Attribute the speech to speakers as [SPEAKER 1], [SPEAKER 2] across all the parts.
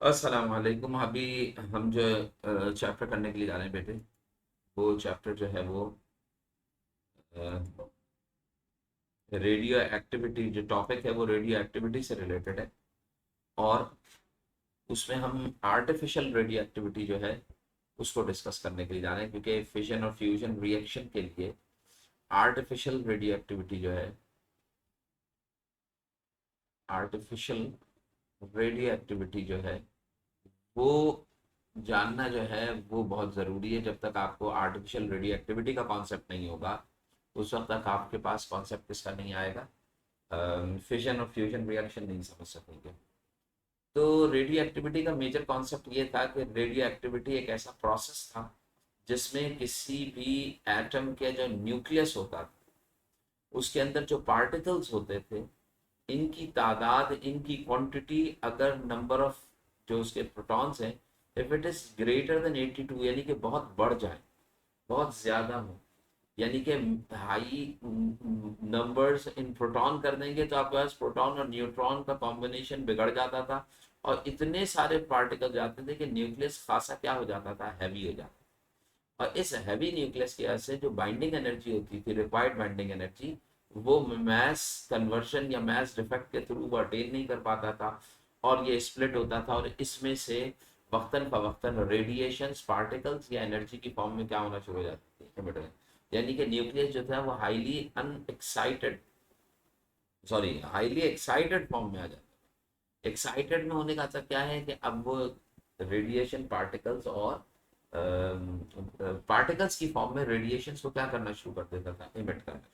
[SPEAKER 1] अस्सलाम वालेकुम। अभी हम जो चैप्टर करने के लिए जा रहे हैं बेटे, वो चैप्टर जो है वो रेडियो एक्टिविटी, जो टॉपिक है वो रेडियो एक्टिविटी से रिलेटेड है। और उसमें हम आर्टिफिशियल रेडियो एक्टिविटी जो है उसको डिस्कस करने के लिए जा रहे हैं, क्योंकि फिजन और फ्यूजन रिएक्शन के लिए आर्टिफिशियल रेडियो एक्टिविटी जो है, आर्टिफिशियल रेडियो एक्टिविटी जो है वो जानना जो है वो बहुत ज़रूरी है। जब तक आपको आर्टिफिशियल रेडियो एक्टिविटी का कॉन्सेप्ट नहीं होगा, उस वक्त तक आपके पास कॉन्सेप्ट किसका नहीं आएगा, फिजन और फ्यूजन रिएक्शन नहीं समझ सकेंगे। तो रेडियो एक्टिविटी का मेजर कॉन्सेप्ट ये था कि रेडियो एक्टिविटी एक ऐसा प्रोसेस था जिसमें किसी भी एटम के जो न्यूक्लियस होता था उसके अंदर जो पार्टिकल्स होते थे, इनकी तादाद, इनकी क्वांटिटी, अगर नंबर ऑफ जो उसके प्रोटॉन्स हैं, if it is greater than 82, यानी कि बहुत बढ़ जाए, बहुत ज्यादा हो, यानी कि हाई नंबर्स इन प्रोटॉन कर देंगे तो आपके पास प्रोटॉन और न्यूट्रॉन का कॉम्बिनेशन बिगड़ जाता था। और इतने सारे पार्टिकल जाते थे कि न्यूक्लियस खासा क्या हो जाता था, हैवी हो जाता। और इस हैवी न्यूक्लियस की वजह से जो बाइंडिंग एनर्जी होती थी, रिक्वायर्ड बाइंडिंग एनर्जी, वो मैस कन्वर्शन या मैस डिफेक्ट के थ्रू वो अटेन नहीं कर पाता था, और ये स्प्लिट होता था। और इसमें से वक्तन फवक्तन रेडिएशन पार्टिकल्स या एनर्जी की फॉर्म में क्या होना शुरू हो जाती थी, एमिटर। यानी कि न्यूक्लियस जो था वो highly unexcited, sorry highly excited form में आ जाता है। एक्साइटेड में होने का मतलब क्या है कि अब वो रेडिएशन पार्टिकल्स और पार्टिकल्स की फॉर्म में रेडिएशन को क्या करना शुरू कर देता था, इमिट करना।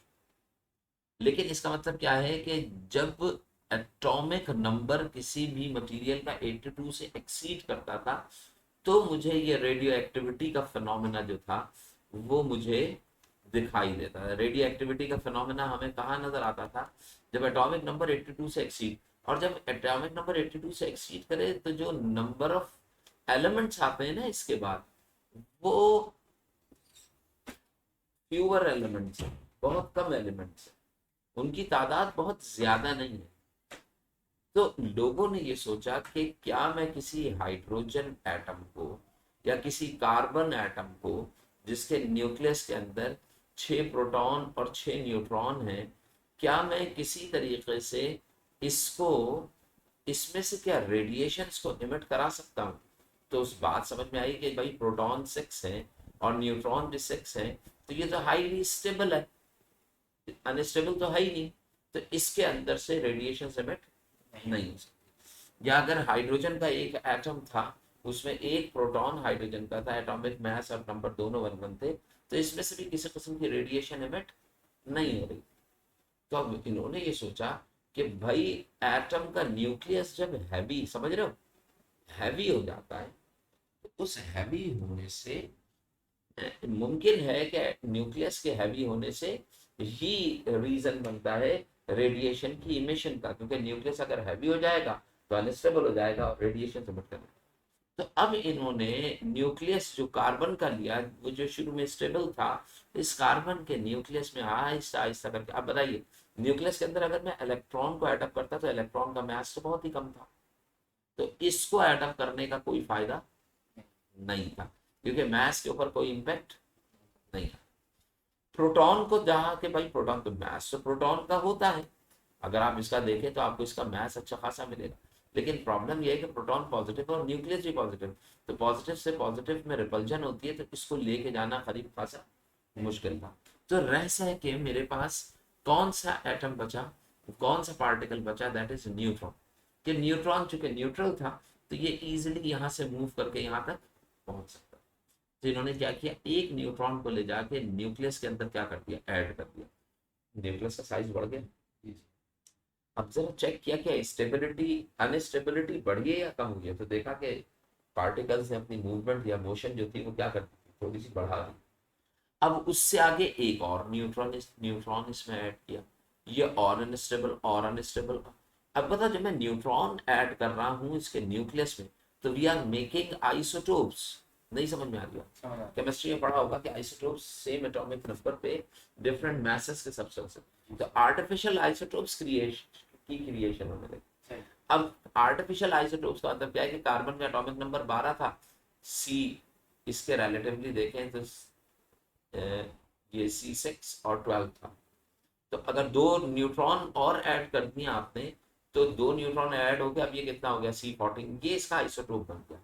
[SPEAKER 1] लेकिन इसका मतलब क्या है कि जब एटॉमिक नंबर किसी भी मटेरियल का 82 से एक्सीड करता था, तो मुझे ये रेडियो एक्टिविटी का फिनोमेना जो था वो मुझे दिखाई देता है। रेडियो एक्टिविटी का फिनोमेना हमें कहाँ नजर आता था, जब एटॉमिक नंबर 82 से एक्सीड, और जब एटॉमिक नंबर 82 से एक्सीड करे तो जो नंबर ऑफ एलिमेंट्स आते हैं ना इसके बाद, वो फ्यूअर एलिमेंट्स हैं, बहुत कम एलिमेंट्स हैं, उनकी तादाद बहुत ज्यादा नहीं है। तो लोगों ने ये सोचा कि क्या मैं किसी हाइड्रोजन एटम को या किसी कार्बन एटम को, जिसके न्यूक्लियस के अंदर 6 प्रोटॉन और 6 न्यूट्रॉन हैं, क्या मैं किसी तरीके से इसको, इसमें से क्या रेडिएशंस को इमिट करा सकता हूँ। तो उस बात समझ में आई कि भाई प्रोटॉन 6 हैं और न्यूट्रॉन भी 6 हैं, तो ये तो हाईली स्टेबल है, अनस्टेबल तो है ही नहीं, तो इसके अंदर से रेडिएशन इमिट नहीं हो सकती। या अगर हाइड्रोजन का एक एटम था, उसमें एक प्रोटॉन हाइड्रोजन का था, एटॉमिक मास और नंबर दोनों वन वन थे, तो इसमें से भी किसी किस्म की रेडिएशन इमिट नहीं हो रही। तो अब इन्होंने ये सोचा कि भाई एटम का न्यूक्लियस जब हैवी, समझ रहे हो, हैवी हो जाता है, तो उस हैवी होने से मुमकिन है कि न्यूक्लियस के हैवी होने से ही रीजन बनता है रेडिएशन की इमिशन का, क्योंकि न्यूक्लियस अगर हैवी हो जाएगा तो अनस्टेबल हो जाएगा और रेडिएशन से करेगा। तो अब इन्होंने न्यूक्लियस जो कार्बन का लिया, वो जो शुरू में स्टेबल था, इस कार्बन के न्यूक्लियस में आहिस्ता आहिस्ता करके, अब बताइए न्यूक्लियस के अंदर अगर मैं इलेक्ट्रॉन को एटअप करता तो इलेक्ट्रॉन का मास तो बहुत ही कम था, तो इसको एटअप करने का कोई फायदा नहीं था, क्योंकि मास के ऊपर कोई इम्पैक्ट नहीं था। प्रोटॉन को जहाँ के भाई प्रोटॉन तो मास तो प्रोटॉन का होता है, अगर आप इसका देखें तो आपको इसका मास अच्छा खासा मिलेगा। लेकिन प्रॉब्लम यह है कि प्रोटॉन पॉजिटिव और न्यूक्लियस भी पॉजिटिव, तो पॉजिटिव से पॉजिटिव में रिपल्जन होती है, तो इसको लेके जाना करीब खासा मुश्किल था। तो रहस्य है कि मेरे पास कौन सा एटम बचा, कौन सा पार्टिकल बचा, दैट इज न्यूट्रॉन। कि न्यूट्रॉन चूंकि न्यूट्रल था, तो ये इजिली यहाँ से मूव करके यहाँ तक पहुंच सकता। तो इन्होंने क्या किया, एक न्यूट्रॉन को ले जाके न्यूक्लियस के अंदर क्या कर दिया, ऐड कर दिया, न्यूक्लियस का साइज बढ़ गया। अब जरा चेक किया कि स्टेबिलिटी, अनस्टेबिलिटी बढ़ी है या कम हुई है, तो देखा कि पार्टिकल्स ने अपनी मूवमेंट या मोशन जो थी वो क्या करती थी, थोड़ी सी बढ़ा दी। अब उससे आगे एक और न्यूट्रॉन, न्यूट्रॉन इसमें ऐड किया, ये और अनस्टेबल और अनस्टेबल। अब बता, जब मैं न्यूट्रॉन ऐड कर रहा हूँ इसके न्यूक्लियस में, तो वी आर मेकिंग आइसोटोप्स। नहीं समझ में आ रही, केमिस्ट्री में पढ़ा होगा कि आइसोटोप्स सेम एटॉमिक नंबर पे डिफरेंट मैसेस के सब्सटेंस, तो आर्टिफिशियल आइसोटोप्स क्रिएशन की क्रिएशन होने लगी। अब आर्टिफिशियल आइसोटोप्स का मतलब क्या है कि कार्बन का एटॉमिक नंबर 12 था, सी इसके रिलेटिवली देखें तो ये C6 और 12 था। तो अगर 2 न्यूट्रॉन और ऐड कर दिए आपने तो 2 न्यूट्रॉन ऐड हो गया, अब ये कितना हो गया C14, ये इसका आइसोटोप बन गया।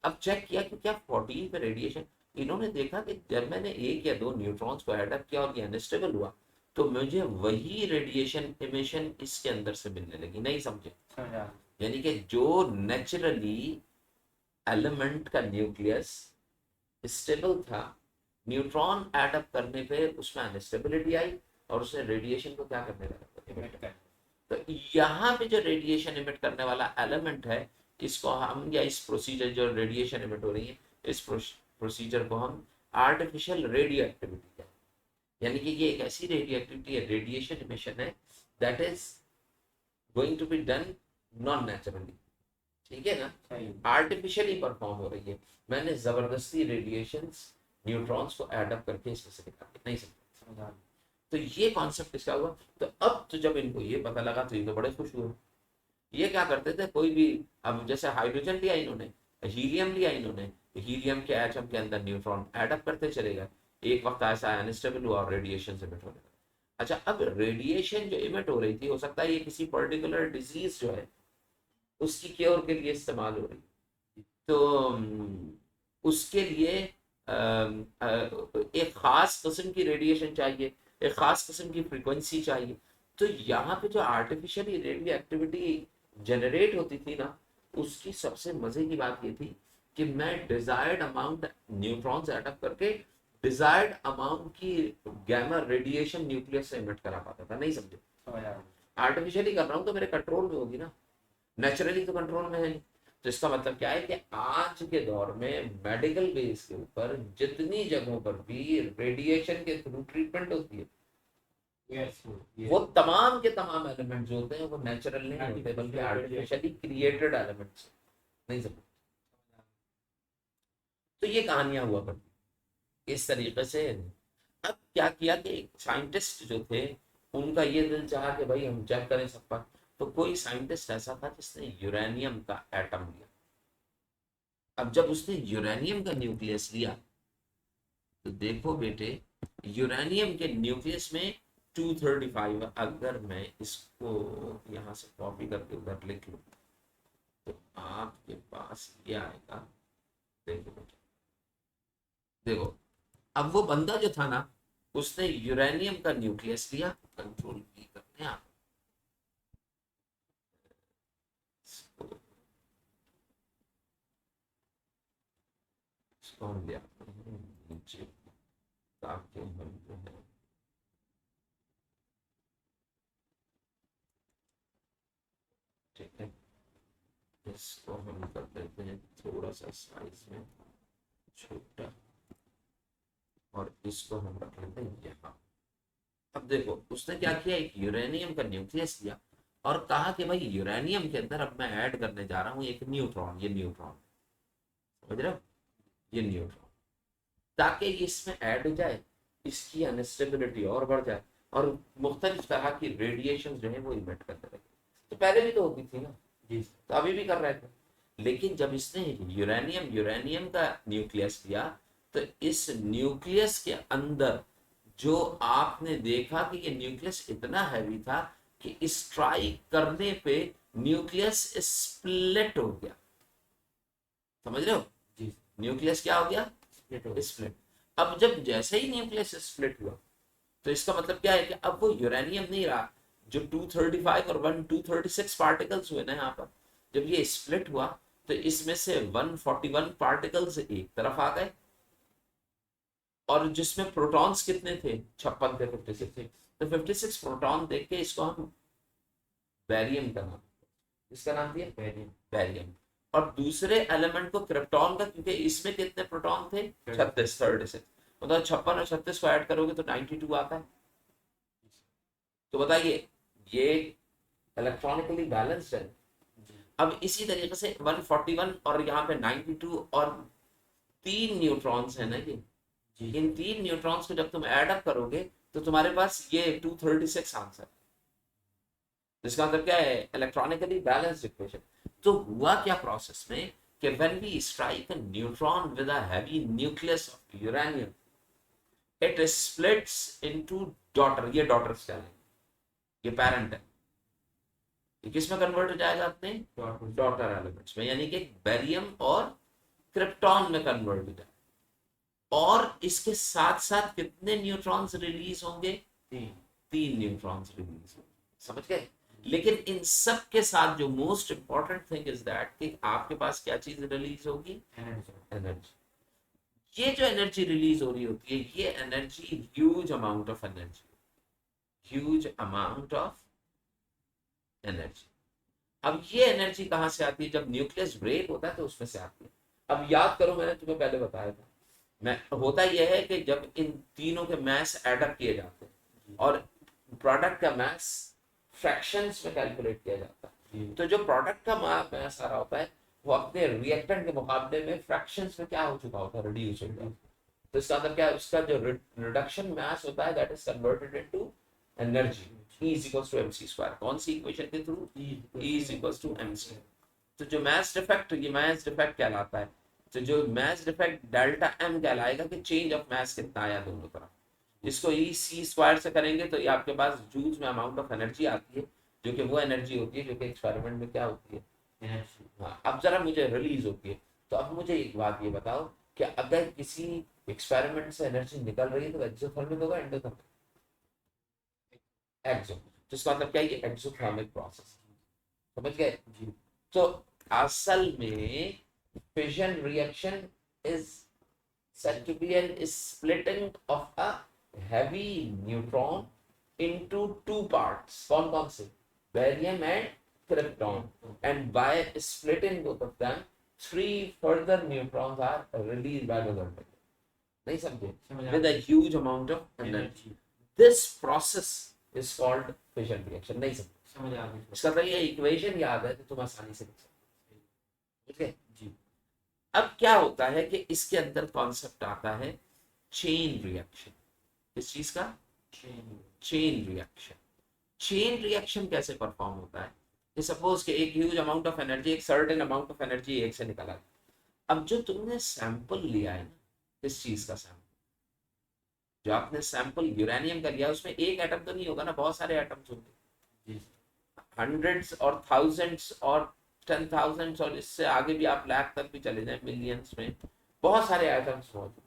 [SPEAKER 1] अब चेक किया कि क्या 14 पे रेडिएशन, इन्होंने देखा कि जब मैंने 1 या 2 न्यूट्रॉन्स को ऐड अप किया और ये अनस्टेबल हुआ तो मुझे वही रेडिएशन इमिशन इसके अंदर से मिलने लगी। नहीं समझे? यानी कि जो नेचुरली एलिमेंट का न्यूक्लियस स्टेबल था, न्यूट्रॉन ऐड अप करने पे उसमें अनस्टेबिलिटी आई और उसने रेडिएशन को क्या करने लगा, तो यहाँ पे जो रेडिएशन इमिट करने वाला एलिमेंट है, इसको हम, या इस प्रोसीजर जो रेडिएशन इमिट हो रही है, इस प्रोसीजर को हम आर्टिफिशियल रेडियो एक्टिविटी है। यानी कि ये एक ऐसी रेडियो एक्टिविटी है, रेडिएशन इमिशन है, that is going to be done non naturally. ठीक है ना, आर्टिफिशियली परफॉर्म हो रही है। मैंने जबरदस्ती रेडिएशंस न्यूट्रॉन्स को ऐड अप करके इसमें से निकाले। नहीं समझा? तो ये कॉन्सेप्ट इसका हुआ। तो अब तो जब इनको ये पता लगा तो ये तो बड़े खुश हुए। ये क्या करते थे, कोई भी, अब जैसे हाइड्रोजन लिया इन्होंने, हीलियम लिया इन्होंने, हीलियम के एटम के अंदर न्यूट्रॉन ऐड अप करते चले गए, एक वक्त ऐसा अनस्टेबल हुआ और रेडिएशन इमिट होने लगा। अच्छा, अब रेडिएशन जो इमिट हो रही थी, हो सकता है ये किसी पर्टिकुलर डिजीज जो है उसकी क्योर के लिए इस्तेमाल हो रही, तो उसके लिए एक खास किस्म की रेडिएशन चाहिए, एक खास किस्म की फ्रीक्वेंसी चाहिए। तो यहाँ पे जो आर्टिफिशियली रेडियो एक्टिविटी जनरेट होती थी ना, उसकी सबसे मजे की बात ये थी कि मैं desired amount neutrons add up करके डिजायर्ड अमाउंट की गैमा रेडिएशन न्यूक्लियस से इमिट करा पाता था। नहीं समझे? आर्टिफिशियली कर रहा हूँ तो मेरे कंट्रोल में होगी ना, नेचुरली तो कंट्रोल में है नहीं। तो इसका मतलब क्या है कि आज के दौर में मेडिकल बेस के ऊपर जितनी जगहों पर भी रेडिएशन के थ्रू ट्रीटमेंट होती है, वो तमाम के तमाम एलिमेंट जो होते हैं वो नेचुरल नहीं होते बल्कि आर्टिफिशियली क्रिएटेड एलिमेंट्स। नहीं समझ? तो ये कहानियां हुआ करती इस तरीके से। अब क्या किया कि साइंटिस्ट जो थे उनका ये दिल चाहा कि भाई हम चेक करें सब पर। तो कोई साइंटिस्ट ऐसा था जिसने यूरेनियम का एटम लिया। अब जब उसने यूरेनियम का न्यूक्लियस लिया तो देखो बेटे, यूरेनियम के न्यूक्लियस में 235, अगर मैं इसको यहां से कॉपी करके उधर लिख लूं तो आपके पास ये आएगा। देखो बेटे, देखो, अब वो बंदा जो था ना, उसने यूरेनियम का न्यूक्लियस लिया, कंट्रोल भी करते हैं आप इसको हम ले आते हैं नीचे ताकि हम जो है ठीक है, इसको हम कर देते हैं थोड़ा सा साइज में छोटा और इसको हम रख लेते हैं यहाँ। अब देखो उसने क्या किया, एक यूरेनियम का न्यूक्लियस लिया और कहा कि भाई यूरेनियम के अंदर अब मैं ऐड करने जा रहा हूँ एक न्यूट्रॉन। ये न्यूट्रॉन, समझ रहे हो, ये न्यूट्रॉन, ताकि इसमें ऐड हो जाए, इसकी अनस्टेबिलिटी और बढ़ जाए और मुख्तलिफ तरह की रेडिएशन जो है वो इमिट करते रहे। तो पहले भी तो होती थी ना जी, तो अभी भी कर रहे थे। लेकिन जब इसने यूरेनियम यूरेनियम का न्यूक्लियस लिया तो इस न्यूक्लियस के अंदर जो आपने देखा कि ये न्यूक्लियस इतना हैवी था कि स्ट्राइक करने पे न्यूक्लियस स्प्लिट हो गया। समझ रहे हो जी? न्यूक्लियस क्या हो गया, स्प्लिट। अब जब जैसे ही न्यूक्लियस स्प्लिट हुआ तो इसका मतलब क्या है कि अब वो यूरेनियम नहीं रहा। जो 235 और 236 पार्टिकल्स हुए ना यहाँ पर, जब ये स्प्लिट हुआ तो इसमें से 141 पार्टिकल्स एक तरफ आ गए और जिसमें प्रोटॉन्स कितने थे, 56 थे, 56 थे। तो 56 प्रोटॉन देख के इसको हम बैरियम का नाम, इसका नाम दिया बैरियम, बैरियम। और दूसरे एलिमेंट को क्रिप्टॉन का, क्योंकि इसमें कितने प्रोटॉन थे, 36, 36, मतलब 56 और 36 को ऐड करोगे तो 92 आता है। तो बताइए ये इलेक्ट्रॉनिकली बैलेंस्ड है। अब इसी तरीके से 141 और यहाँ पे 92 और 3 न्यूट्रॉन्स है ना ये, इन 3 न्यूट्रॉन्स को जब तुम ऐड अप करोगे तो तुम्हारे पास ये 236 आंसर। जिसका मतलब क्या है, इलेक्ट्रॉनिकली बैलेंस्ड इक्वेशन। तो हुआ क्या प्रोसेस में कि when we strike a neutron with a heavy nucleus of uranium, it splits into daughter, ये डॉटर्स कहलाएंगे, ये पेरेंट है, ये किस में कन्वर्ट हो जाएगा अपने डॉटर एलिमेंट्स में, यानी कि बेरियम और क्रिप्टॉन में कन्वर्ट हो जाएगा। और इसके साथ साथ कितने न्यूट्रॉन्स रिलीज होंगे, तीन न्यूट्रॉन्स रिलीज होंगे, समझ गए। लेकिन इन सब के साथ जो most important thing is that कि आपके पास क्या चीज रिलीज होगी, एनर्जी। ये जो एनर्जी रिलीज हो रही होती है, ये energy huge amount of energy, huge amount of energy. अब ये एनर्जी कहां से आती है, जब न्यूक्लियस ब्रेक होता है तो उसमें से आती है। अब याद करो, मैंने तुम्हें पहले बताया था, मैं होता यह है कि जब इन तीनों के मास एडअप किए जाते हैं और प्रोडक्ट का मास फ्रैक्शंस में कैलकुलेट किया जाता है, तो जो प्रोडक्ट का मास आ रहा होता है वो अपने रिएक्टेंट के मुकाबले में फ्रैक्शंस में क्या हो चुका होता है, रिड्यूस हो गया। तो इसका मतलब क्या है, उसका जो रिडक्शन मास होता है that is converted into energy, E is equals to mc square. कौन सी इक्वेशन के through, E is equals to mc। तो जो मास डिफेक्ट, ये मास डिफेक्ट कहलाता है। तो जो मास डिफेक्ट डेल्टा m कहलाएगा कि चेंज ऑफ मास कितना आया दोनों तरफ। इसको E c स्क्वायर से करेंगे तो ये आपके पास जूल्स में अमाउंट ऑफ एनर्जी आती है, जो कि वो एनर्जी होती है जो कि एक्सपेरिमेंट में क्या होती है, एनर्जी। हाँ, अब जरा मुझे रिलीज होती है। तो अब मुझे एक बात ये बताओ कि अगर किसी एक्सपेरिमेंट से एनर्जी निकल रही है तो एक्सोथर्मिक होगा, एंडोथर्मिक, एक्सो, जिसका मतलब क्या है, ये एक्सोथर्मिक प्रोसेस, समझ गए। तो असल में fission reaction is said to be an splitting of a heavy neutron into two parts, कौन कौन से, barium and krypton, and by splitting both of them three further neutrons are released by the orbital, नहीं समझे, with a huge amount of energy। this process is called fission reaction। नहीं समझ आ गई, इसका तो ये इक्वेशन याद है तो तुम आसानी से लिख सकते, ठीक है जी। अब क्या होता है कि इसके अंदर कॉन्सेप्ट आता है चेन रिएक्शन। किस चीज का, चेन रिएक्शन। चेन रिएक्शन कैसे परफॉर्म होता है, कि सपोज कि एक ह्यूज अमाउंट ऑफ एनर्जी, एक सर्टेन अमाउंट ऑफ एनर्जी एक से निकला। अब जो तुमने सैंपल लिया है ना, किस चीज का सैंपल, जो आपने सैंपल यूरेनियम का लिया, उसमें एक एटम तो नहीं होगा ना, बहुत सारे एटम्स होंगे, हंड्रेड्स और थाउजेंड्स और 10,000 और इससे आगे भी आप लाख तक भी चले जाए, मिलियंस में बहुत सारे एटम्स मौजूद।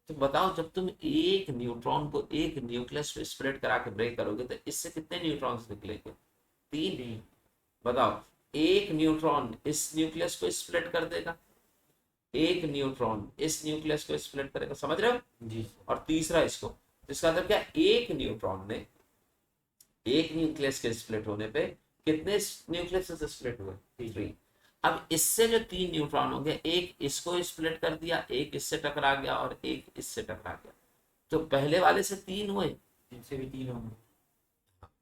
[SPEAKER 1] तो बताओ, जब तुम एक न्यूट्रॉन को एक न्यूक्लियस पे स्प्रेड करा के ब्रेक करोगे तो इससे कितने न्यूट्रॉन्स निकलेंगे, तीन। बताओ, एक न्यूट्रॉन इस न्यूक्लियस को स्प्लिट कर देगा, एक न्यूट्रॉन इस न्यूक्लियस को स्प्लिट करेगा, समझ रहे हो जी, और तीसरा इसको। इसका मतलब क्या, एक न्यूट्रॉन ने एक न्यूक्लियस के स्प्लिट होने पे कितने न्यूक्लियस से स्प्लिट हुए, 3। अब इससे जो 3 न्यूट्रॉन होंगे, एक इसको स्प्लिट कर दिया, एक इससे टकरा गया और एक इससे टकरा गया, तो पहले वाले से 3 हुए, इनसे भी 3 होंगे,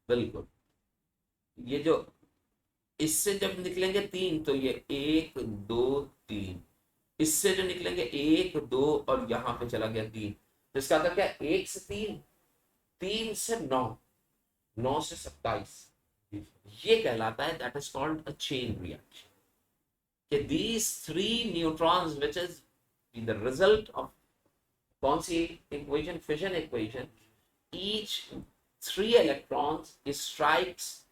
[SPEAKER 1] बिल्कुल। ये जो इससे जब निकलेंगे 3 तो ये 1 2 3, इससे जो निकलेंगे 1 2 और यहां पे चला गया 3, तो इसका मतलब क्या, 1 से 3, 3 से 9, 9 से 27, ये कहलाता है, that is called a chain reaction. कि these 3 neutrons which is the result of कौन सी equation, fission equation, each 3 electrons strikes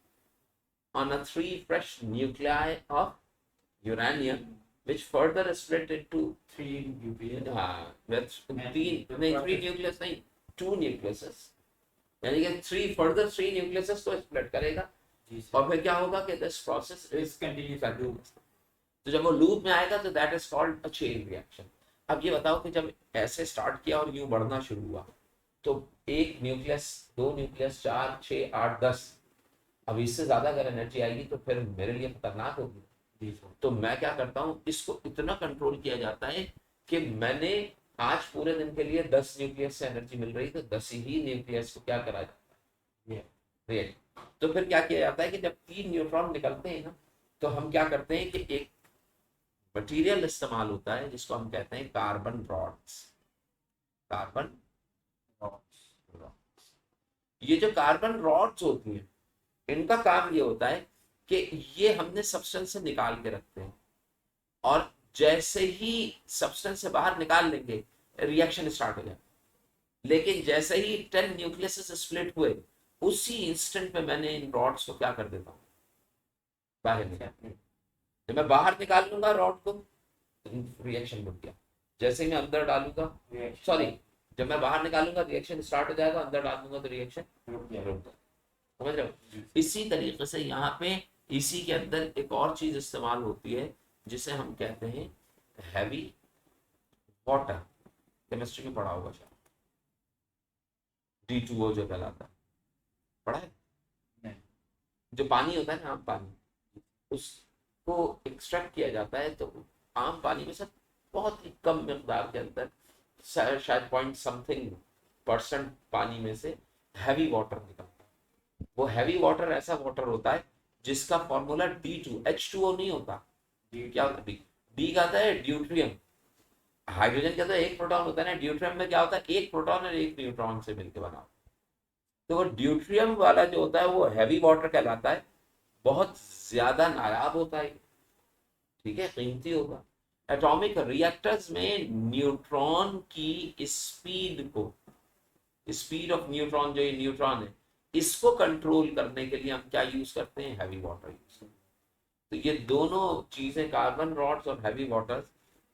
[SPEAKER 1] on a 3 fresh nuclei of uranium which further split into 3 nucleus, नहीं 3 nucleus नहीं, 2 nucleuses, यानी कि 3 nucleuses को split करेगा और फिर क्या होगा कि दिस प्रोसेस इज कंटिन्यूअस। तो जब वो लूप में आएगा तो that is called a chain reaction. अब ये बताओ कि जब ऐसे स्टार्ट किया और यूं बढ़ना शुरू हुआ, तो एक न्यूक्लियस, 2 न्यूक्लियस, 4 6 8 10, अब इससे ज्यादा अगर एनर्जी आएगी तो फिर मेरे लिए खतरनाक होगी। तो मैं क्या करता हूँ, इसको इतना कंट्रोल किया जाता है कि मैंने आज पूरे दिन के लिए 10 न्यूक्लियस से एनर्जी मिल रही, तो 10 ही न्यूक्लियस को क्या करा जाता है, तो फिर क्या किया जाता है कि जब 3 न्यूट्रॉन निकलते हैं ना, तो हम क्या करते हैं कि एक मटेरियल इस्तेमाल होता है जिसको हम कहते हैं कार्बन रॉड्स। कार्बन रॉड्स, ये जो कार्बन रॉड्स होती हैं, इनका काम ये होता है कि ये हमने सब्सटेंस से निकाल के रखते हैं, और जैसे ही सब्सटेंस से बाहर निकाल लेंगे रिएक्शन स्टार्ट हो जाए। लेकिन जैसे ही 10 न्यूक्लियस स्प्लिट हुए, उसी इंस्टेंट में मैंने इन रॉड्स को क्या कर देता हूँ, बाहर निकाल। जब मैं बाहर निकाल लूंगा रॉड को, रिएक्शन रुक गया। जैसे ही मैं अंदर डालूंगा, सॉरी, जब मैं बाहर निकालूंगा रिएक्शन स्टार्ट हो जाएगा, अंदर डालूंगा तो रिएक्शन रुक जाएगा। समझ रहे हो? इसी तरीके से यहाँ पे इसी के अंदर एक और चीज इस्तेमाल होती है जिसे हम कहते हैं हैवी वाटर। केमिस्ट्री में पढ़ा होगा शायद, D2O जो कहलाता है, पढ़ा है? नहीं। जो पानी होता है ना, आम पानी, उसको एक्सट्रैक्ट किया जाता है, तो आम पानी में से बहुत ही कम मिकदार के अंदर, शायद पॉइंट समथिंग परसेंट पानी में से हैवी वाटर निकलता है। वो हैवी वाटर ऐसा वाटर होता है जिसका फॉर्मूला D2, H2O नहीं होता। क्या होता है? डी का आता है ड्यूट्रियम। हाइड्रोजन का तो एक प्रोटॉन होता है ना, ड्यूट्रियम में क्या होता है, एक प्रोटॉन और एक न्यूट्रॉन से मिलकर बना होता है। तो वो ड्यूट्रियम वाला जो होता है वो हैवी वाटर कहलाता है, बहुत ज्यादा नायाब होता है, ठीक है, कीमती होगा। एटॉमिक रिएक्टर्स में न्यूट्रॉन की स्पीड को, स्पीड ऑफ न्यूट्रॉन, जो ये न्यूट्रॉन है, इसको कंट्रोल करने के लिए हम क्या यूज करते हैं, हैवी वाटर यूज करते हैं। तो ये दोनों चीजें, कार्बन रॉड्स और हैवी वाटर्स,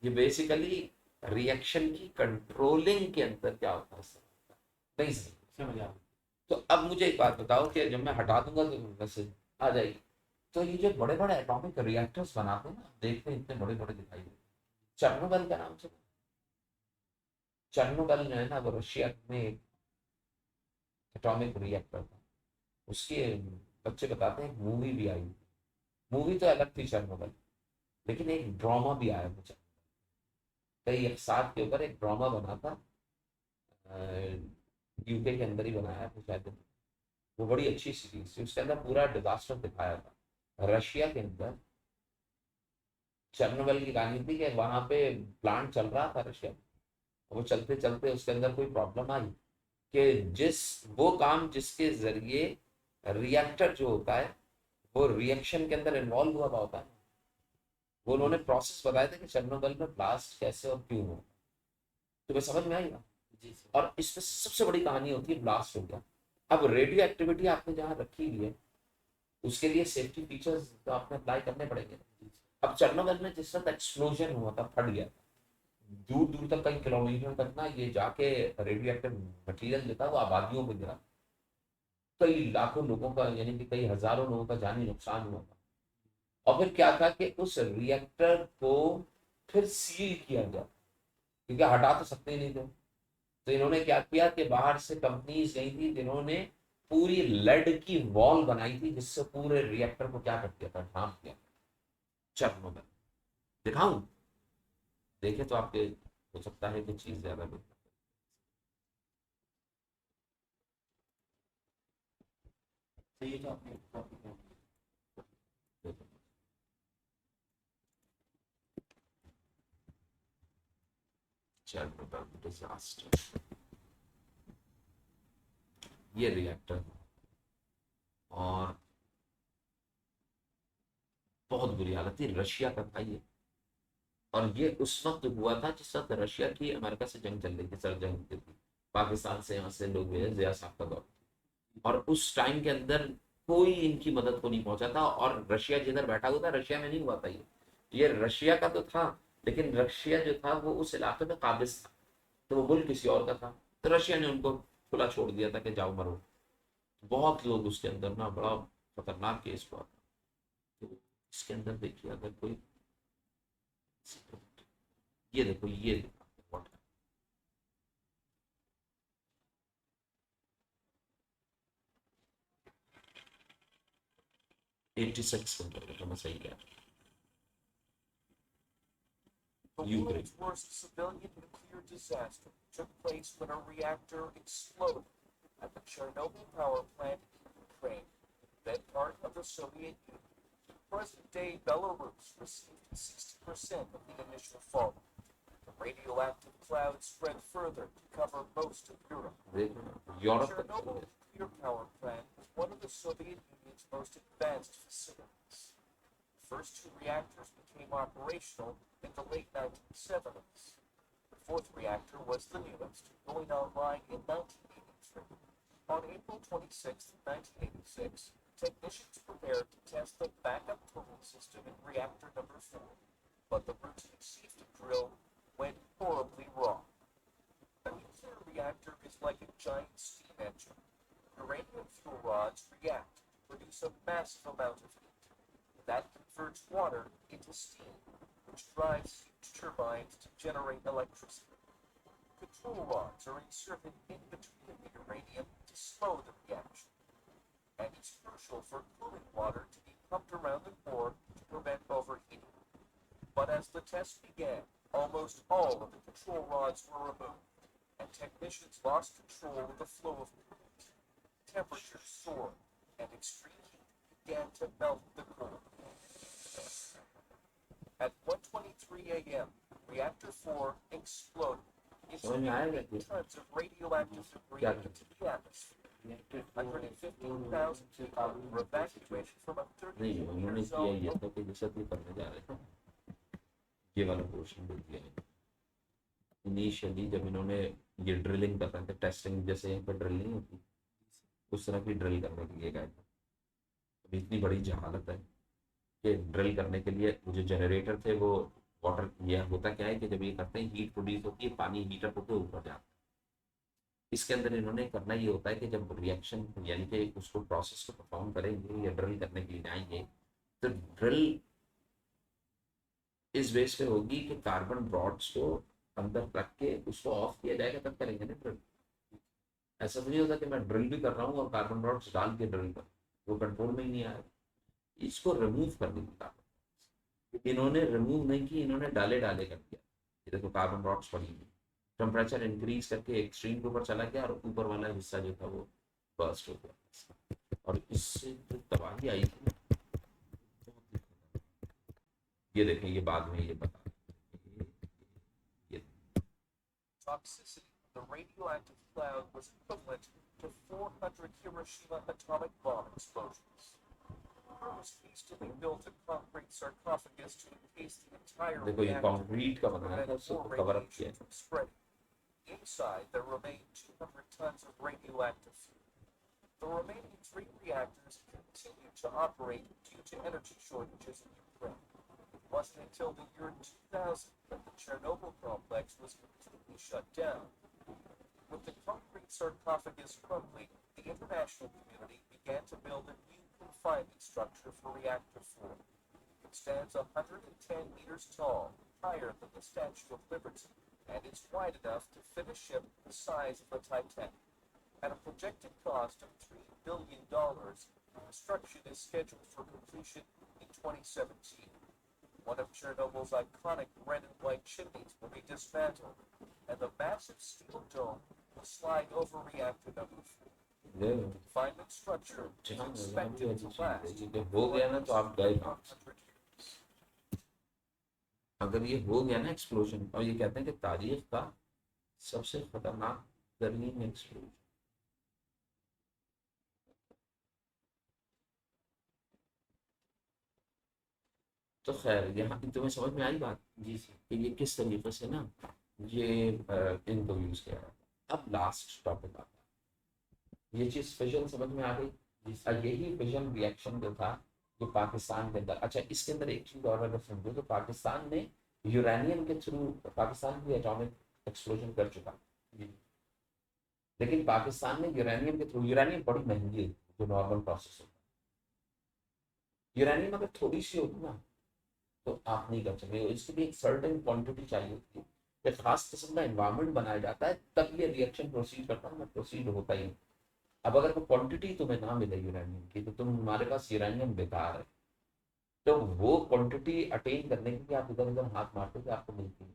[SPEAKER 1] ये बेसिकली रिएक्शन की कंट्रोलिंग के अंदर क्या होता है, नहीं समझ आ। तो अब मुझे एक बात बताओ कि जब मैं हटा दूंगा तो वैसे आ जाएगी। तो ये जो बड़े बड़े एटॉमिक रिएक्टर्स बनाते हैं ना, देखते हैं इतने बड़े बड़े दिखाई देते, चर्नोबिल का नाम सुना? चर्नोबिल जो है ना, वो रशिया में एक एटॉमिक रिएक्टर था। उसके बच्चे बताते हैं मूवी भी आई। मूवी तो अलग थी चर्नोबिल, लेकिन एक ड्रामा भी आया मुझे, कई अकसार के ऊपर एक ड्रामा बना था, यूके के अंदर ही बनाया था शायद। वो बड़ी अच्छी सीरीज थी, उसके अंदर पूरा डिजास्टर दिखाया था रशिया के अंदर। चर्नोबिल की कहानी थी कि वहां पे प्लांट चल रहा था रशिया में, वो चलते चलते उसके अंदर कोई प्रॉब्लम आई कि वो काम जिसके जरिए रिएक्टर जो होता है वो रिएक्शन के अंदर इन्वॉल्व हुआ होता है, वो उन्होंने प्रोसेस बताया था कि चर्नोबिल में ब्लास्ट कैसे और क्यों हो। तुम्हें समझ में आएगा? और इसमें सबसे बड़ी कहानी होती है ब्लास्ट हो गया। अब रेडियो एक्टिविटी आपने जहाँ रखी हुई है, उसके लिए सेफ्टी फीचर्स तो आपने अप्लाई करने पड़ेंगे। अब चेरनोबिल में जिस वक्त एक्सप्लोजन हुआ था, फट गया था, दूर दूर तक, कई किलोमीटर तक ना, ये जाके रेडियो एक्टिव मटीरियल जो था वो आबादियों में गिरा, कई लाखों लोगों का, यानी कि कई हजारों लोगों का जानी नुकसान हुआ था। और फिर क्या था कि उस रिएक्टर को फिर सील किया गया, क्योंकि हटा तो सकते ही नहीं थे। तो इन्होंने क्या किया कि बाहर से कंपनीज गई थी जिन्होंने पूरी लेड की वॉल बनाई थी, जिससे पूरे रिएक्टर को क्या कर दिया था, ढांप दिया। चेरनोबिल दिखाऊं? देखे तो आपके हो सकता है कि चीज ज्यादा बेहतर। तो ये जो आपने चेरनोबिल डिजास्टर, ये रिएक्टर, और बहुत बुरी हालत थी, रशिया का था ये। और ये उस वक्त हुआ था जिस वक्त रशिया की अमेरिका से जंग चल रही थी, सर जंग होती थी, पाकिस्तान से, यहाँ से लोग गए, जिया साहब का दौर। और उस टाइम के अंदर कोई इनकी मदद को नहीं पहुंचा था, और रशिया जिधर बैठा हुआ था, रशिया में नहीं हुआ था ये रशिया का तो था, लेकिन रशिया जो था वो उस इलाके में काबिज था, तो वो मुल्क किसी और का था। तो रशिया ने उनको खुला छोड़ दिया था कि जाओ मरो। बहुत लोग उसके अंदर ना, बड़ा खतरनाक केस हुआ था। तो इसके अंदर देखिए, अगर कोई, ये देखो, ये देखो, 86 के अंदर तो मैं सही कह रहा
[SPEAKER 2] The
[SPEAKER 1] हूँ, Ukraine.
[SPEAKER 2] world's worst civilian nuclear disaster took place when a reactor exploded at the Chernobyl power plant in Ukraine, then part of the Soviet Union. Present-day Belarus received 60% of the initial fall. The radioactive cloud spread further to cover most of Europe.
[SPEAKER 1] Europe तक चल
[SPEAKER 2] Chernobyl
[SPEAKER 1] गया।
[SPEAKER 2] nuclear power plant was one of the Soviet Union's most advanced facilities. The first two reactors became operational in the late 1970s. The fourth reactor was the newest, going online in 1983. On April 26, 1986, technicians prepared to test the backup cooling system in reactor number 4, but the routine safety drill went horribly wrong. A nuclear reactor is like a giant steam engine. Uranium fuel rods react to produce a massive amount of heat. That converts water into steam, which drives huge turbines to generate electricity. Control rods are inserted in between the uranium to slow the reaction, and it's crucial for cooling water to be pumped around the core to prevent overheating. But as the test began, almost all of the control rods were removed, and technicians lost control of the flow of coolant. Temperatures soared, and extreme heat began to melt the core. At 1:23 a.m., reactor 4 exploded. It
[SPEAKER 1] समझ में आएगा
[SPEAKER 2] spewed
[SPEAKER 1] कि
[SPEAKER 2] tons of radioactive debris
[SPEAKER 1] क्या
[SPEAKER 2] into the atmosphere. 115,000 people were evacuated from a
[SPEAKER 1] नहीं
[SPEAKER 2] 30-kilometer
[SPEAKER 1] उन्होंने किया
[SPEAKER 2] zone.
[SPEAKER 1] ये था कि जैसा कि करने जा रहे थे ये वाला पोर्शन भी दिया है इनिशियली जब इन्होंने ये ड्रिलिंग कर रहे थे टेस्टिंग जैसे यहाँ पर ड्रिलिंग होती उस तरह की ड्रिल करने के लिए गए थे अभी इतनी बड़ी जहालत है कि ड्रिल करने के लिए जो जनरेटर थे वो वाटर ये होता क्या है कि जब ये करते हैं हीट प्रोड्यूस होती है पानी हीटर होकर ऊपर जाता है इसके अंदर इन्होंने करना ये होता है कि जब रिएक्शन यानी कि उसको प्रोसेस को परफॉर्म करेंगे या ड्रिल करने के लिए जाएंगे तो ड्रिल इस बेस पे होगी कि कार्बन रॉड्स को अंदर रख के उसको ऑफ किया जाएगा तब करेंगे ना ड्रिल ऐसा तो नहीं होता कि मैं ड्रिल भी कर रहा हूँ और कार्बन रॉड्स डाल के ड्रिल कर वो कंट्रोल में ही नहीं आएगा इसको रिमूव करने की कार्बन इन्होंने रिमूव नहीं की इन्होंने डाले डाले कर दिया ये देखो कार्बन रॉड्स पड़ी हुई टेम्परेचर इंक्रीज करके एक्सट्रीम के ऊपर चला गया और ऊपर वाला हिस्सा जो था वो बर्स्ट हो गया और इससे जो तबाही आई थी ये देखें ये बाद में ये बता
[SPEAKER 2] Toxicity of the radioactive cloud was equivalent to 400 Hiroshima atomic bomb explosions. It was hastily built a concrete sarcophagus to encase the entire
[SPEAKER 1] देखो ये
[SPEAKER 2] reactor
[SPEAKER 1] कंक्रीट का
[SPEAKER 2] to
[SPEAKER 1] बनाया था
[SPEAKER 2] prevent
[SPEAKER 1] उसको
[SPEAKER 2] more
[SPEAKER 1] कवर अप किया
[SPEAKER 2] radiation from spreading. Inside, there remained 200 tons of radioactive fuel. The remaining 3 reactors continued to operate due to energy shortages in Ukraine. It wasn't until the year 2000 that the Chernobyl complex was completely shut down. With the concrete sarcophagus crumbling, the international community began to build a new confinement structure for Reactor 4. It stands 110 meters tall, higher than the Statue of Liberty, and it's wide enough to fit a ship the size of the Titanic. At a projected cost of $3 billion, the construction is scheduled for completion in 2017. One of Chernobyl's iconic red and white chimneys will be dismantled, and the massive steel dome will slide over reactor number 4. The confinement structure is expected to last
[SPEAKER 1] हो गया ना तो आप गए
[SPEAKER 2] 100 years.
[SPEAKER 1] अगर ये हो गया ना एक्सप्लोजन और ये कहते हैं कि तारीख का सबसे खतरनाक तरीन एक्सप्लोजन तो खैर यहाँ तुम्हें समझ में आई बात
[SPEAKER 3] जी सर
[SPEAKER 1] कि ये किस तरीके से ना ये इनको यूज किया जाता है अब लास्ट टॉपिक आता है ये चीज फिजन समझ में आ गई
[SPEAKER 3] जी सर
[SPEAKER 1] और यही फिजन रिएक्शन जो था जो पाकिस्तान के अंदर अच्छा इसके अंदर एक चीज और अगर समझो तो पाकिस्तान ने यूरेनियम के थ्रू पाकिस्तान भी एटॉमिक एक्सप्लोजन कर चुका
[SPEAKER 3] जी
[SPEAKER 1] लेकिन पाकिस्तान ने यूरेनियम के थ्रू यूरेनियम बड़ी महंगी है जो नॉर्मल प्रोसेस होता है यूरेनियम अगर थोड़ी सी होती ना तो आप नहीं कर सकते इसके लिए एक सर्टेन क्वांटिटी चाहिए होती है एक खास किस्म का एनवायरनमेंट बनाया जाता है तब ये रिएक्शन प्रोसीड करता है प्रोसीड होता ही नहीं अब अगर वो क्वांटिटी तुम्हें ना मिले यूरेनियम की तो तुम्हारे पास यूरेनियम बेकार है तो वो क्वांटिटी अटेन करने के लिए आप इधर उधर हाथ मारते हो आपको मिलती है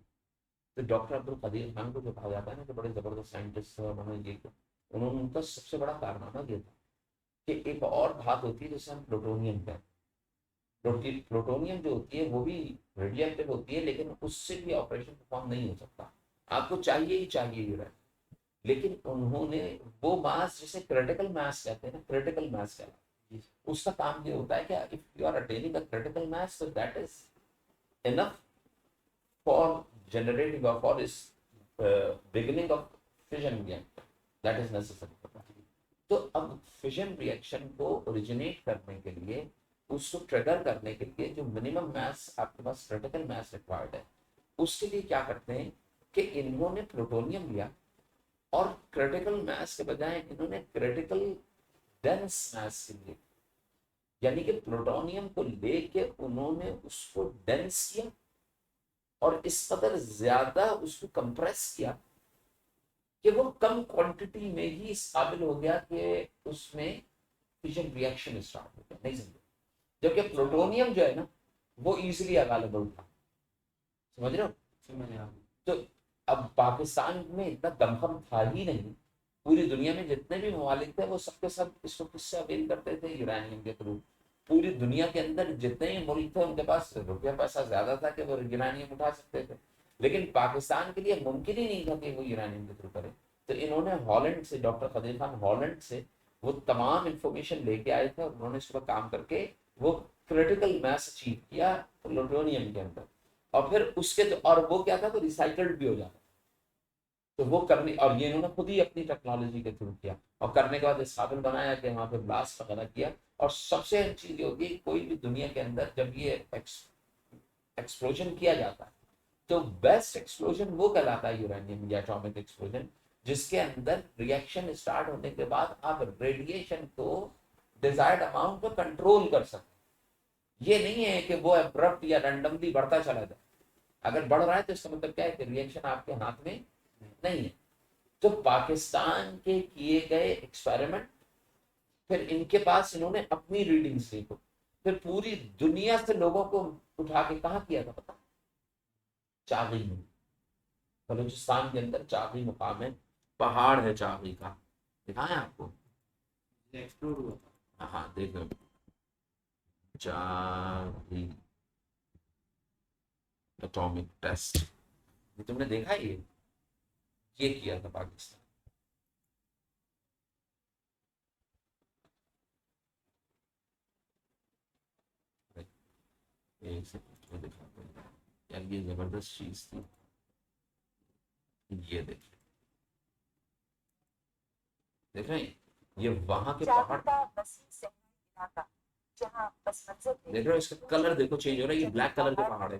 [SPEAKER 1] तो डॉक्टर अब्दुल कदीर खान को जो कहा जाता है ना कि बड़े जबरदस्त साइंटिस्ट है उन्होंने ये उन्होंने उनका सबसे बड़ा कारनामा ये था कि एक और धातु होती है जिसे हम प्लूटोनियम कहते हैं प्लूटोनियम जो होती है वो भी रेडियोएक्टिव होती है लेकिन उससे भी ऑपरेशन परफॉर्म नहीं हो सकता आपको चाहिए ही चाहिए यूरेनियम लेकिन उन्होंने वो मास जिसे क्रिटिकल मास कहते हैं ना, क्रिटिकल मास कहते हैं, उसका काम ये होता है कि if you are attaining a critical mass so that is enough for generating or for this beginning of fission reaction that is necessary. तो अब फिजन रिएक्शन को ओरिजिनेट करने के लिए, उसको ट्रिगर करने के लिए जो मिनिमम मास आपके पास क्रिटिकल मास रिक्वायर्ड है, उसके लिए क्या करते हैं कि इन्होंने प्लूटोनियम लिया और क्रिटिकल मास के बजाय इन्होंने क्रिटिकल डेंस मास लिए, यानी कि प्लूटोनियम को लेके उन्होंने उसको डेंस किया और इस कदर ज्यादा उसको कंप्रेस किया कि वो कम क्वांटिटी में ही इस काबिल हो गया कि उसमें फिजन रिएक्शन स्टार्ट हो गया। नहीं समझे? जबकि प्लूटोनियम जो है ना वो इजीली अवेलेबल था, समझ रहे हो? तो अब पाकिस्तान में इतना दमखम था ही नहीं, पूरी दुनिया में जितने भी ममालिक थे वो सबके सब इसको किससे अवेल करते थे? यूरेनियम के थ्रू। पूरी दुनिया के अंदर जितने ही मुल्क थे उनके पास रुपया पैसा ज्यादा था कि वो यूरेनियम उठा सकते थे, लेकिन पाकिस्तान के लिए मुमकिन ही नहीं था कि वो यूरेनियम के थ्रू करे। तो इन्होंने हॉलैंड से, डॉक्टर खदीर खान हॉलैंड से वो तमाम इंफॉर्मेशन लेके आए थे और उन्होंने इस पर काम करके वो क्रिटिकल मास अचीव किया प्लूटोनियम के अंदर। और फिर उसके तो और वो क्या था, तो रिसाइकल्ड भी हो जाता, तो वो करने, और ये इन्होंने खुद ही अपनी टेक्नोलॉजी के थ्रू किया और करने के बाद इस काबिल बनाया कि वहां पे ब्लास्ट वगैरह किया। और सबसे अच्छी चीज ये होगी, कोई भी दुनिया के अंदर जब ये एक्सप्लोजन किया जाता है तो बेस्ट एक्सप्लोजन वो कहलाता है यूरेनियम या एटॉमिक एक्सप्लोजन, जिसके अंदर रिएक्शन स्टार्ट होने के बाद आप रेडिएशन को डिजायर्ड अमाउंट को कंट्रोल कर सकते। ये नहीं है कि वो अब्रप्ट या रैंडमली बढ़ता चला जाए। अगर बढ़ रहा है तो इसका मतलब क्या है कि रिएक्शन आपके हाथ में नहीं है। तो पाकिस्तान के किए गए एक्सपेरिमेंट, फिर इनके पास इन्होंने अपनी रीडिंग्स ली, फिर पूरी दुनिया से लोगों को उठा के कहाँ किया था पता? चागी में, बलूचिस्तान के अंदर चागी मुकाम है, पहाड़ है चागी का, दिखाएं आपको?
[SPEAKER 3] एक्सप्लोर हुआ था।
[SPEAKER 1] हाँ देखो, चागी एटॉमिक टेस्ट, तुमने देखा ये किया था पाकिस्तान। एक सेकंड में दिखाता हूँ यार, ये जबरदस्त चीज थी। ये देखिए, देख रहे हैं? ये वहां के पहाड़ देख रहे हो? इसका कलर देखो चेंज हो रहा है, ये ब्लैक कलर के पहाड़ है।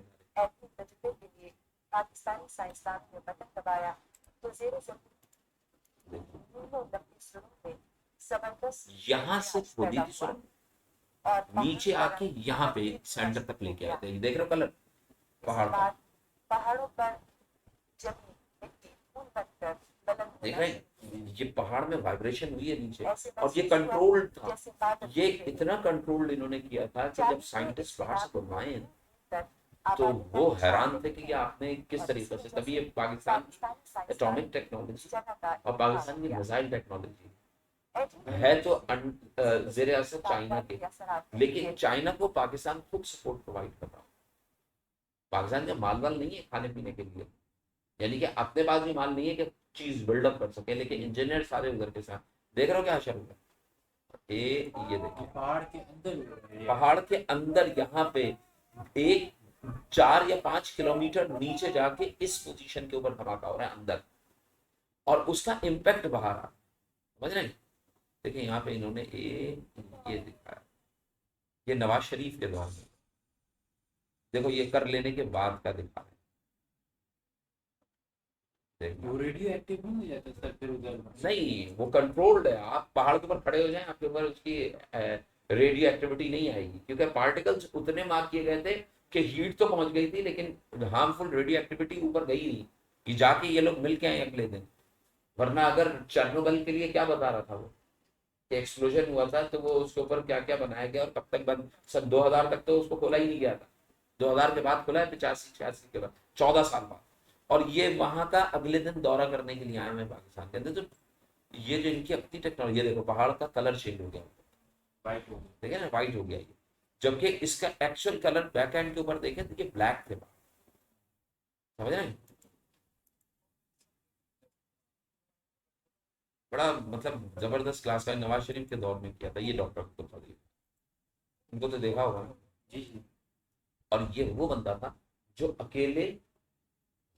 [SPEAKER 4] पाकिस्तानी साइंसदान ने बटन दबाया तो जेर
[SPEAKER 1] यहाँ से खोदी थी सुरंग, नीचे आके यहाँ पे सेंटर तक लेके आते हैं। देख रहे हो कलर पहाड़ का?
[SPEAKER 4] पहाड़ों पर जमी मिट्टी खून बनकर
[SPEAKER 1] देख रहे हैं? ये पहाड़ में वाइब्रेशन हुई है नीचे, और ये कंट्रोल्ड था। ये इतना कंट्रोल्ड इन्होंने किया था कि जब साइंटिस्ट बाहर से बुलवाए हैं तो वो हैरान थे कि ये आपने किस तरीके से, तभी ये पाकिस्तान की एटॉमिक टेक्नोलॉजी और पाकिस्तान की मिसाइल टेक्नोलॉजी है तो जेर असर चाइना के, लेकिन चाइना को पाकिस्तान खुद सपोर्ट प्रोवाइड कर रहा है। पाकिस्तान का माल वाल नहीं है खाने पीने के लिए, यानी कि अपने पास भी माल नहीं है कि चीज बिल्डअप कर सके, लेकिन इंजीनियर सारे उधर के साथ। देख रहे हो क्या अशर हुआ? ये देखिए पहाड़ के अंदर यहाँ पे एक 4 या 5 किलोमीटर नीचे जाके इस पोजीशन के ऊपर धमाका हो रहा है अंदर, और उसका इम्पैक्ट बाहर आ, समझ रहे हैं? देखिए यहाँ पे इन्होंने ये दिखाया, ये नवाज शरीफ के दौर में, देखो ये कर लेने के बाद का दिखा है।
[SPEAKER 3] वो रेडियो एक्टिव नहीं हो जाता सर फिर उधर?
[SPEAKER 1] नहीं, वो कंट्रोल्ड है। आप पहाड़ के ऊपर खड़े हो जाएं, आपके ऊपर उसकी रेडियो एक्टिविटी नहीं आएगी, क्योंकि पार्टिकल्स उतने मार्क किए गए थे कि हीट तो पहुंच गई थी, लेकिन हार्मफुल रेडियो एक्टिविटी ऊपर गई नहीं कि जाके ये लोग मिल के आए अगले दिन। वरना अगर चेरनोबिल के लिए क्या बता रहा था वो, एक्सप्लोजन हुआ था तो वो उसके ऊपर क्या क्या बनाया गया और कब तक बंद, सन 2000 तक तो उसको खोला ही नहीं गया था। 2000 के बाद खुला है, 85-86 के बाद, 14 साल बाद। और ये वहां का अगले दिन दौरा करने के लिए आए हुए पाकिस्तान के अंदर। तो ये जो इनकी अपनी टेक्नोलॉजी, देखो पहाड़ का कलर चेंज हो गया,
[SPEAKER 3] वाइट हो गया,
[SPEAKER 1] ठीक है ना, व्हाइट हो गया ये, जबकि इसका एक्चुअल कलर बैक एंड के ऊपर देखें तो ये ब्लैक थे, समझ रहे हैं? बड़ा मतलब जबरदस्त क्लास का नवाज शरीफ के दौर में किया था ये डॉक्टर अब्दुल कलाम। उनको तो देखा होगा ना।
[SPEAKER 3] जी जी।
[SPEAKER 1] और ये वो बंदा था जो अकेले,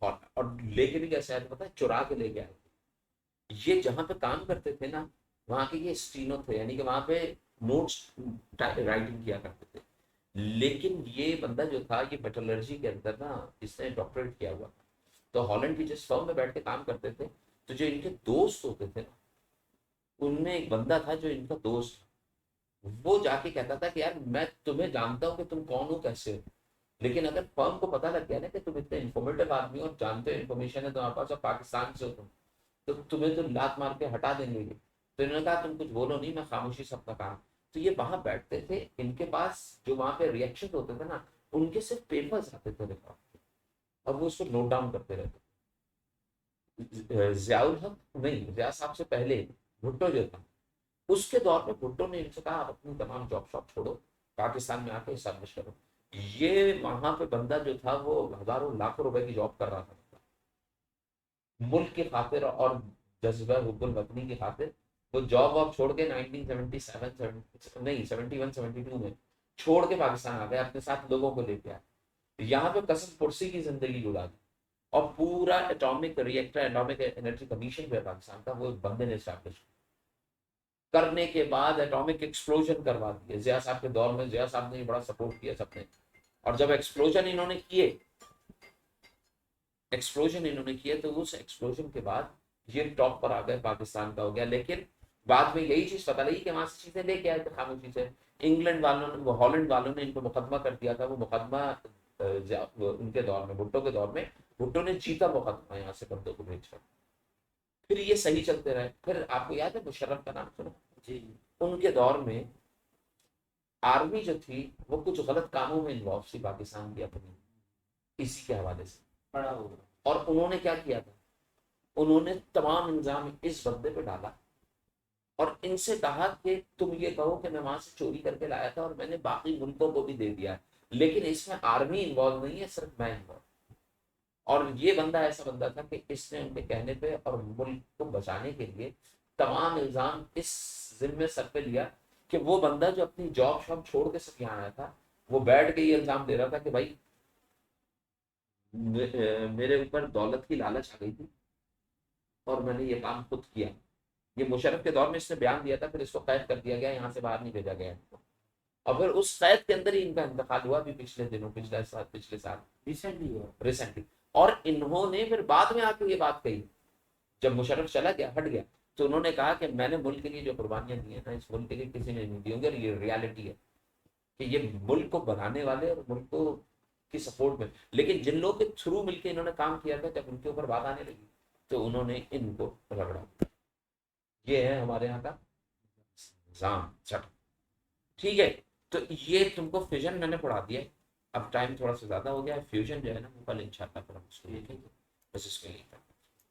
[SPEAKER 1] और लेके भी कैसे आया था पता है, चुरा के लेके आए थे। ये जहाँ पे काम करते थे ना, वहाँ के ये स्टीनो थे, यानी कि वहाँ पे नोट्स राइटिंग किया करते थे। लेकिन ये बंदा जो था ये मेटलर्जी के अंदर ना इसने डॉक्टरेट किया हुआ। तो हॉलैंड की जिस फर्म में बैठ के काम करते थे, तो जो इनके दोस्त होते थे ना, उनमें एक बंदा था जो इनका दोस्त, वो जाके कहता था कि यार मैं तुम्हें जानता हूँ कि तुम कौन हो, कैसे हो, लेकिन अगर फर्म को पता लग गया ना कि तुम इतने इन्फॉर्मेटिव आदमी हो और जानते हो इन्फॉर्मेशन है तुम्हारे पास और पाकिस्तान से हो तुम, तो तुम्हें तो लात मार के हटा देंगे ये। तो इन्होंने कहा तुम कुछ बोलो नहीं, मैं खामोशी से अपना काम। तो ये वहां बैठते थे, इनके पास जो वहां पे रिएक्शन होते थे ना, उनके सिर्फ पेपर्स आते थे रिकॉर्ड, और वो उसको नोट डाउन करते रहते। जियाउल हक नहीं, जिया साहब से पहले भुट्टो जो था, उसके दौर में भुट्टो ने इनसे कहा आप अपनी तमाम जॉब शॉप छोड़ो, पाकिस्तान में आके एस्टैब्लिश करो। ये वहां पे बंदा जो था वो हजारों लाखों रुपए की जॉब कर रहा था, मुल्क की खातिर और जज्बा हुब्बुल वतनी की खातिर। वो जॉब वॉब छोड़ के 1977 नहीं 71 72 में छोड़ के पाकिस्तान आ गया, अपने साथ लोगों को लेके आया, यहाँ पे कसम पुरसी की जिंदगी गुजारी। और पूरा atomic reactor, atomic energy commission जो है पाकिस्तान का, वो बंदे ने स्टैब्लिश करने के बाद एटॉमिक एक्सप्लोजन करवा दिए जिया साहब के दौर में। जिया साहब ने बड़ा सपोर्ट किया सबने। और जब एक्सप्लोजन इन्होंने किए तो उस एक्सप्लोजन के बाद ये टॉप पर आ गए, पाकिस्तान का हो गया। लेकिन बाद में यही चीज पता लगी कि वहां से चीजें लेके आए थे खामोशी से। इंग्लैंड वालों ने, हॉलैंड वालों ने इनको मुकदमा कर दिया था। वो मुकदमा उनके दौर में, भुट्टो के दौर में, भुट्टो ने जीता मुकदमा यहाँ से बंदों को भेजकर। फिर ये सही चलते रहे। फिर आपको याद है मुशर्रफ का नाम सुना?
[SPEAKER 3] जी।
[SPEAKER 1] उनके दौर में आर्मी जो थी वो कुछ गलत कामों में इन्वॉल्व थी पाकिस्तान की अपनी, इसी के हवाले से
[SPEAKER 3] पड़ा होगा।
[SPEAKER 1] और उन्होंने क्या किया था, उन्होंने तमाम इल्जाम इस बंदे पे डाला और इनसे कहा कि तुम ये कहो कि मैं वहां से चोरी करके लाया था और मैंने बाकी मुल्कों को भी दे दिया है, लेकिन इसमें आर्मी इन्वॉल्व नहीं है, सिर्फ मैं इन्वॉल्व। और ये बंदा ऐसा बंदा था कि इसने उनके कहने पे और मुल्क को बचाने के लिए तमाम इल्जाम इस जिम्मे सर पे लिया कि वो बंदा जो अपनी जॉब शॉब छोड़ के सब यहाँ आया था, वो बैठ के ये इल्जाम दे रहा था कि भाई मेरे ऊपर दौलत की लालच आ गई थी और मैंने ये काम खुद किया। ये मुशर्रफ के दौर में इसने बयान दिया था, फिर इसको कैद कर दिया गया, यहाँ से बाहर नहीं भेजा गया इनको। और फिर उस कैद के अंदर ही इनका इंतकाल हुआ भी पिछले दिनों, पिछले साल
[SPEAKER 3] रिसेंटली हुआ।
[SPEAKER 1] रिसेंटली। और इन्होंने फिर बाद में आके ये बात कही, जब मुशर्रफ चला गया, हट गया, तो उन्होंने कहा कि मैंने मुल्क के लिए जो कुर्बानियां दी हैं ना, इस मुल्क के लिए किसी ने नहीं दी होंगी। और ये रियलिटी है कि ये मुल्क को बनाने वाले और मुल्क को की सपोर्ट में, लेकिन जिन लोगों के थ्रू मिलकर इन्होंने काम किया था, जब उनके ऊपर बात आने लगी तो उन्होंने इनको रगड़ा। ये है हमारे यहाँ का निजाम चट। ठीक है, तो ये तुमको फ्यूजन मैंने पढ़ा दिया। अब टाइम थोड़ा सा ज्यादा हो गया है, फ्यूजन जो है ना वो कल इंशाल्लाह फिर हम उसको देखेंगे। बस इसके लिए